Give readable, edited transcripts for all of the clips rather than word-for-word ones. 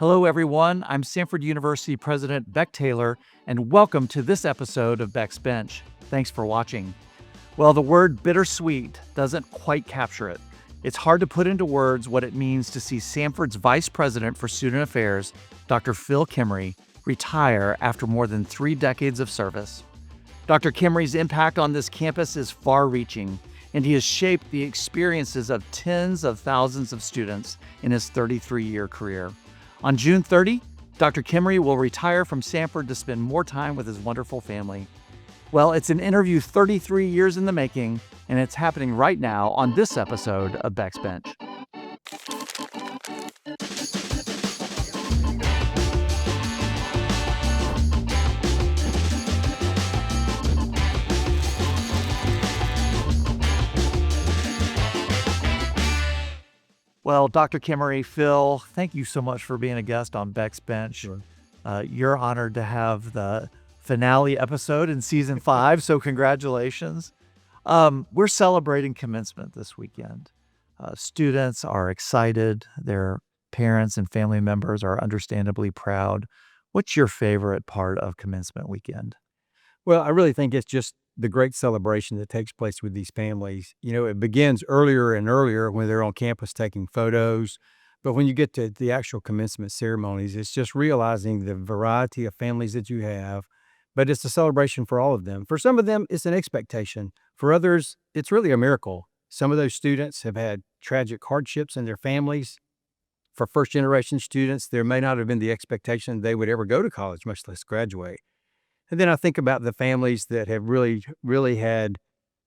Hello, everyone. I'm Samford University President Beck Taylor, and welcome to this episode of Beck's Bench. Thanks for watching. Well, the word bittersweet doesn't quite capture it. It's hard to put into words what it means to see Samford's Vice President for Student Affairs, Dr. Phil Kimrey, retire after more than 3 decades of service. Dr. Kimrey's impact on this campus is far-reaching, and he has shaped the experiences of tens of thousands of students in his 33-year career. On June 30, Dr. Kimrey will retire from Samford to spend more time with his wonderful family. Well, it's an interview 33 years in the making, and it's happening right now on this episode of Beck's Bench. Well, Dr. Kimrey, Phil, thank you so much for being a guest on Beck's Bench. Sure. You're honored to have the finale episode in season 5, so congratulations. We're celebrating commencement this weekend. Students are excited. Their parents and family members are understandably proud. What's your favorite part of commencement weekend? Well, I really think it's just the great celebration that takes place with these families. You know, it begins earlier and earlier when they're on campus taking photos. But when you get to the actual commencement ceremonies, it's just realizing the variety of families that you have. But it's a celebration for all of them. For some of them, it's an expectation. For others, it's really a miracle. Some of those students have had tragic hardships in their families. For first-generation students, there may not have been the expectation they would ever go to college, much less graduate. And then I think about the families that have really had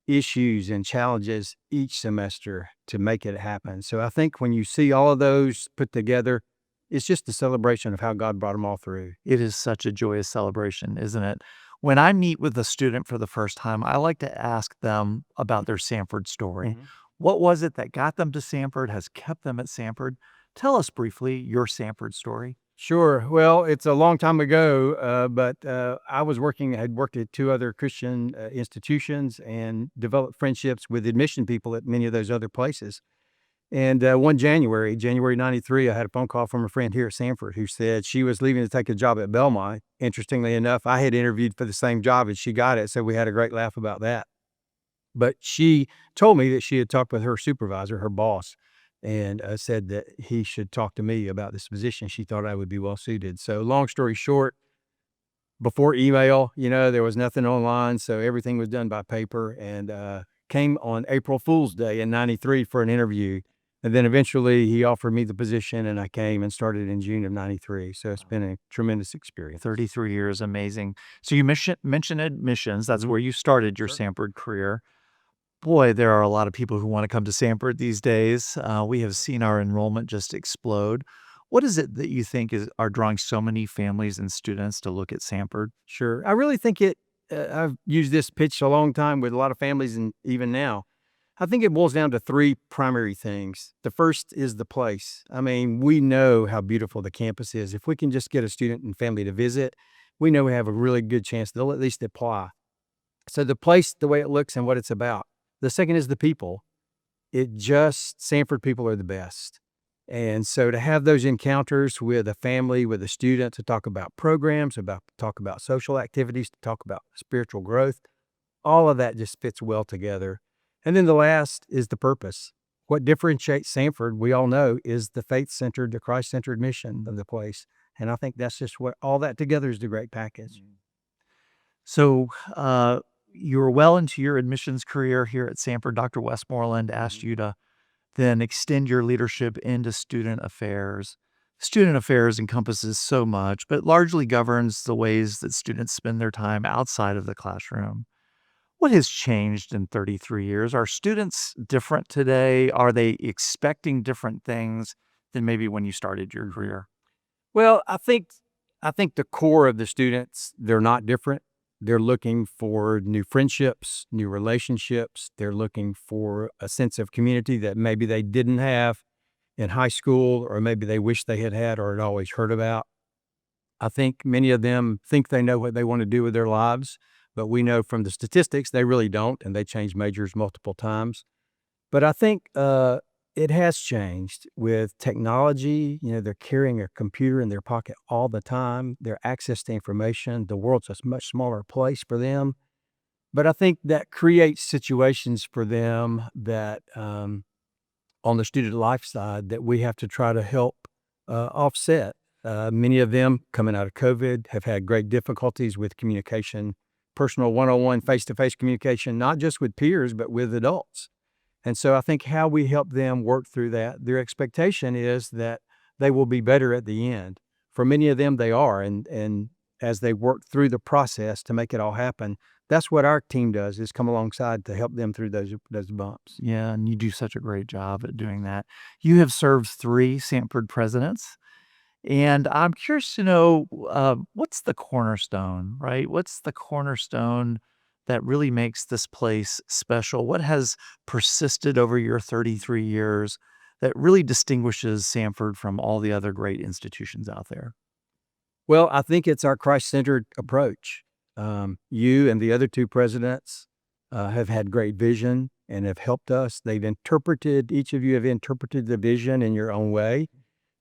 issues and challenges each semester to make it happen. So I think when you see all of those put together, it's just a celebration of how God brought them all through. It is such a joyous celebration, isn't it? When I meet with a student for the first time, I like to ask them about their Samford story. Mhm. What was it that got them to Samford, has kept them at Samford? Tell us briefly your Samford story. Sure. Well, it's a long time ago, but I had worked at 2 other Christian institutions and developed friendships with admission people at many of those other places. And one January 93, I had a phone call from a friend here at Samford who said she was leaving to take a job at Belmont. Interestingly enough, I had interviewed for the same job and she got it, so we had a great laugh about that. But she told me that she had talked with her supervisor, her boss, and said that he should talk to me about this position. She thought I would be well suited. So long story short, before email, there was nothing online, so everything was done by paper, and came on April Fool's Day in 93 for an interview. And then eventually he offered me the position and I came and started in June of 93. So it's been a tremendous experience. 33 years, amazing. So you mentioned admissions. That's where you started your Samford career. Boy, there are a lot of people who want to come to Samford these days. We have seen our enrollment just explode. What is it that you think are drawing so many families and students to look at Samford? Sure. I really think I've used this pitch a long time with a lot of families and even now. I think it boils down to 3 primary things. The first is the place. I mean, we know how beautiful the campus is. If we can just get a student and family to visit, we know we have a really good chance they'll at least apply. So the place, the way it looks and what it's about. The second is the people. Samford people are the best. And so to have those encounters with a family, with a student, to talk about programs, talk about social activities, to talk about spiritual growth, all of that just fits well together. And then the last is the purpose. What differentiates Samford, we all know, is the faith-centered, the Christ-centered mission of the place. And I think that's just what all that together is the great package. So you were well into your admissions career here at Samford. Dr. Westmoreland asked you to then extend your leadership into student affairs. Student affairs encompasses so much, but largely governs the ways that students spend their time outside of the classroom. What has changed in 33 years? Are students different today? Are they expecting different things than maybe when you started your career? Well, I think the core of the students, they're not different. They're looking for new friendships, new relationships. They're looking for a sense of community that maybe they didn't have in high school, or maybe they wish they had or had always heard about. I think many of them think they know what they want to do with their lives, but we know from the statistics they really don't, and they change majors multiple times. But I think it has changed with technology. They're carrying a computer in their pocket all the time. Their access to information, the world's a much smaller place for them. But I think that creates situations for them that, on the student life side, that we have to try to help offset. Many of them, coming out of COVID, have had great difficulties with communication, personal one-on-one, face-to-face communication, not just with peers, but with adults. And so I think how we help them work through that, their expectation is that they will be better at the end. For many of them, they are. And as they work through the process to make it all happen, that's what our team does, is come alongside to help them through those bumps. Yeah, and you do such a great job at doing that. You have served 3 Samford presidents, and I'm curious to know, what's the cornerstone, right? What's the cornerstone that really makes this place special? What has persisted over your 33 years that really distinguishes Samford from all the other great institutions out there? Well, I think it's our Christ-centered approach. You and the other 2 presidents have had great vision and have helped us. Each of you have interpreted the vision in your own way,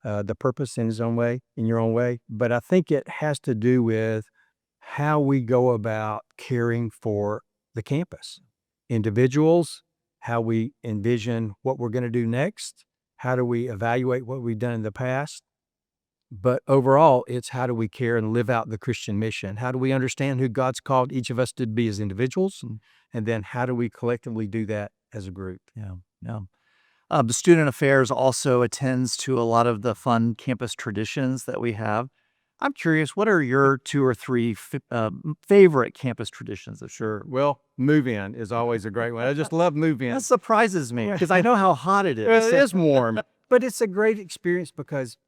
the purpose in your own way. But I think it has to do with how we go about caring for the campus. Individuals, how we envision what we're going to do next, how do we evaluate what we've done in the past. But overall, it's how do we care and live out the Christian mission? How do we understand who God's called each of us to be as individuals? And then how do we collectively do that as a group? Yeah, yeah. The Student Affairs also attends to a lot of the fun campus traditions that we have. I'm curious, what are your 2 or 3 favorite campus traditions? Sure. Well, move-in is always a great one. I just love move-in. That surprises me because I know how hot it is. Well, it is warm, but it's a great experience because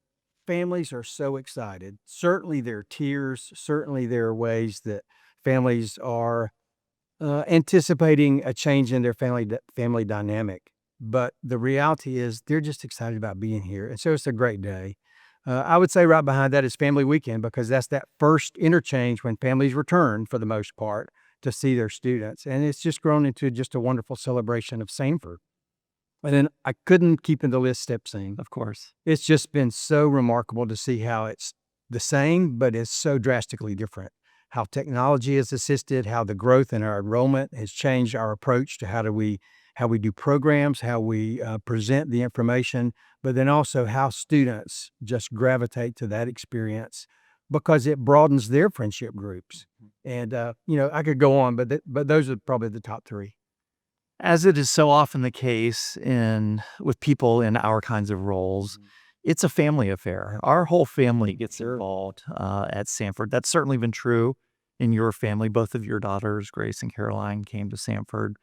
families are so excited. Certainly there are tears. Certainly there are ways that families are anticipating a change in their family dynamic. But the reality is they're just excited about being here. And so it's a great day. I would say right behind that is Family Weekend, because that's that first interchange when families return for the most part to see their students. And it's just grown into just a wonderful celebration of Samford. And then I couldn't keep in the list Step Sing. Of course. It's just been so remarkable to see how it's the same, but it's so drastically different. How technology has assisted, how the growth in our enrollment has changed our approach to how we do programs, how we present the information, but then also how students just gravitate to that experience because it broadens their friendship groups. And, I could go on, but those are probably the top 3. As it is so often the case with people in our kinds of roles, it's a family affair. Our whole family gets involved at Samford. That's certainly been true in your family. Both of your daughters, Grace and Caroline, came to Samford.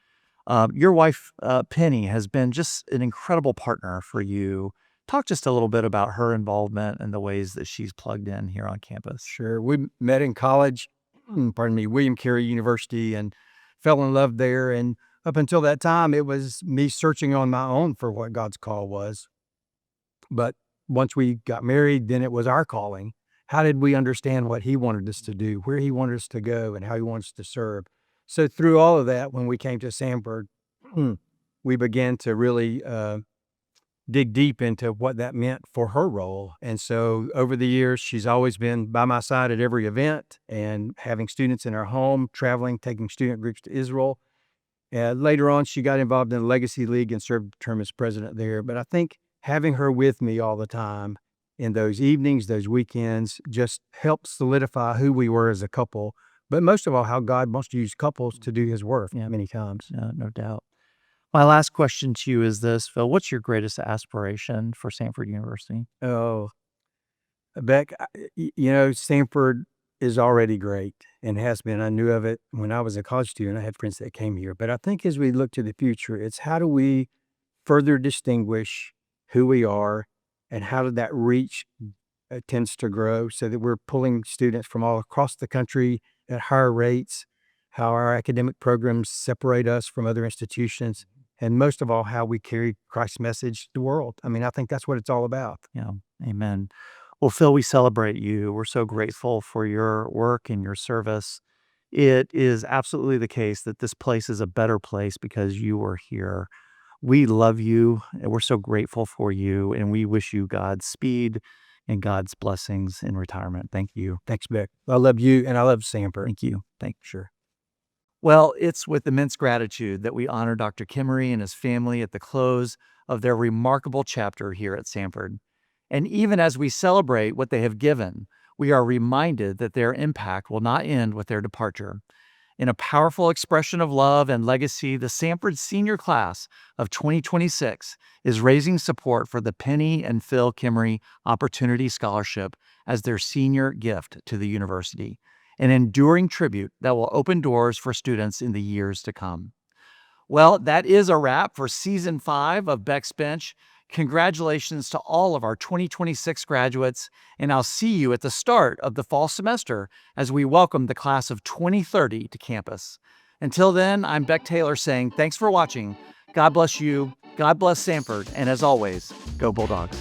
Your wife, Penny, has been just an incredible partner for you. Talk just a little bit about her involvement and the ways that she's plugged in here on campus. Sure. We met in college, William Carey University, and fell in love there. And up until that time, it was me searching on my own for what God's call was. But once we got married, then it was our calling. How did we understand what he wanted us to do, where he wanted us to go, and how he wants us to serve? So through all of that, when we came to Samford, we began to really dig deep into what that meant for her role. And so over the years, she's always been by my side at every event and having students in her home, traveling, taking student groups to Israel. Later on, she got involved in the Legacy League and served a term as president there. But I think having her with me all the time in those evenings, those weekends, just helped solidify who we were as a couple. But most of all, how God wants to use couples to do his work many times. No doubt. My last question to you is this, Phil. What's your greatest aspiration for Samford University? Oh, Beck, Samford is already great and has been. I knew of it when I was a college student. I had friends that came here. But I think as we look to the future, it's how do we further distinguish who we are and how did that reach tends to grow so that we're pulling students from all across the country at higher rates, how our academic programs separate us from other institutions, and most of all, how we carry Christ's message to the world. I mean, I think that's what it's all about. Yeah, amen. Well, Phil, we celebrate you. We're so grateful for your work and your service. It is absolutely the case that this place is a better place because you are here. We love you, and we're so grateful for you, and we wish you Godspeed and God's blessings in retirement. Thank you. Thanks, Beck. I love you, and I love Samford. Thank you. Thank you. Sure. Well, it's with immense gratitude that we honor Dr. Kimrey and his family at the close of their remarkable chapter here at Samford. And even as we celebrate what they have given, we are reminded that their impact will not end with their departure. In a powerful expression of love and legacy, the Samford senior class of 2026 is raising support for the Penny and Phil Kimrey Opportunity Scholarship as their senior gift to the university, an enduring tribute that will open doors for students in the years to come. Well, that is a wrap for Season 5 of Beck's Bench. Congratulations to all of our 2026 graduates, and I'll see you at the start of the fall semester as we welcome the class of 2030 to campus. Until then, I'm Beck Taylor saying thanks for watching. God bless you, God bless Samford, and as always, go Bulldogs.